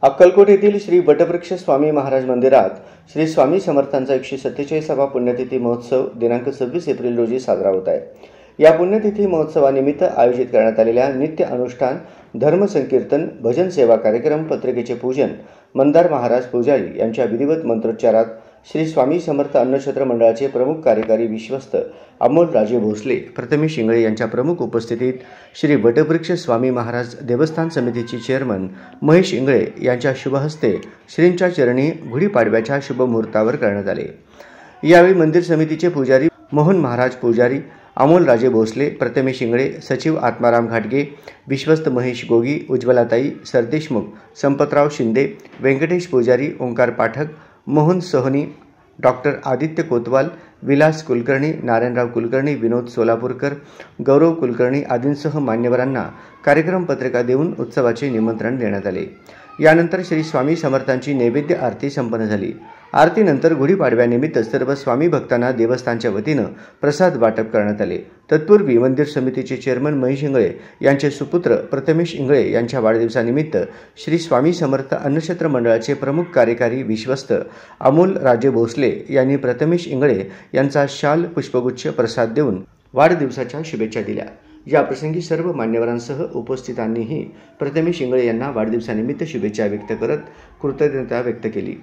अक्कलकोट येथील श्री वटवृक्ष स्वामी महाराज मंदिरात श्री स्वामी समर्थांचा 147वा पुण्यतिथी महोत्सव दिनांक 26 एप्रिल रोजी साजरा होत आहे। या पुण्यतिथी महोत्सवानिमित्त आयोजित करण्यात आलेल्या नित्य अनुष्ठान, धर्म संकीर्तन, भजन सेवा कार्यक्रम, पत्रिकेचे पूजन मंदार महाराज पुजारी यांच्या विधिवत मंत्रोच्चारात श्री स्वामी समर्थ अन्नछत्र मंडळाचे प्रमुख कार्यकारी विश्वस्त अमोल राजे भोसले, प्रथमेश इंगळे यांच्या प्रमुख उपस्थितीत श्री वटवृक्ष स्वामी महाराज देवस्थान समितीचे चेअरमन महेश इंगळे यांच्या शुभहस्ते श्रींच्या चरणी गुढीपाडव्याच्या शुभ मुहूर्तावर करण्यात आले। यावेळी मंदिर समितीचे पुजारी मोहन महाराज पुजारी, अमोल राजे भोसले, प्रथमेश इंगळे, सचिव आत्माराम घाटगे, विश्वस्त महेश गोगी, उज्ज्वलाताई सरदेशमुख, संपतराव शिंदे, व्यंकटेश पुजारी, ओंकार पाठक, मोहन सोहनी, डॉक्टर आदित्य कोतवाल, विलास कुलकर्णी, नारायणराव कुलकर्णी, विनोद सोलापूरकर, गौरव कुलकर्णी आदींसह मान्यवरांना कार्यक्रम पत्रिका देऊन उत्सवाचे निमंत्रण देण्यात आले। यानंतर श्री स्वामी समर्थांची नैवेद्य आरती संपन्न झाली। आरतीनंतर गुढीपाडव्यानिमित्त सर्व स्वामी भक्तांना देवस्थानच्या वतीनं प्रसाद वाटप करण्यात आले। तत्पूर्वी मंदिर समितीचे चेअरमन महेश इंगळे यांचे सुपुत्र प्रथमेश इंगळे यांच्या वाढदिवसानिमित्त श्री स्वामी समर्थ अन्नछत्र मंडळाचे प्रमुख कार्यकारी विश्वस्त अमोल राजे भोसले यांनी प्रथमेश इंगळे यांचा शाल पुष्पगुच्छ प्रसाद देऊन वाढदिवसाच्या शुभेच्छा दिल्या। या प्रसंगी सर्व मान्यवरांसह उपस्थितांनीही प्रथमेश इंगळे यांना वाढदिवसानिमित्त शुभेच्छा व्यक्त करत कृतज्ञता व्यक्त केली।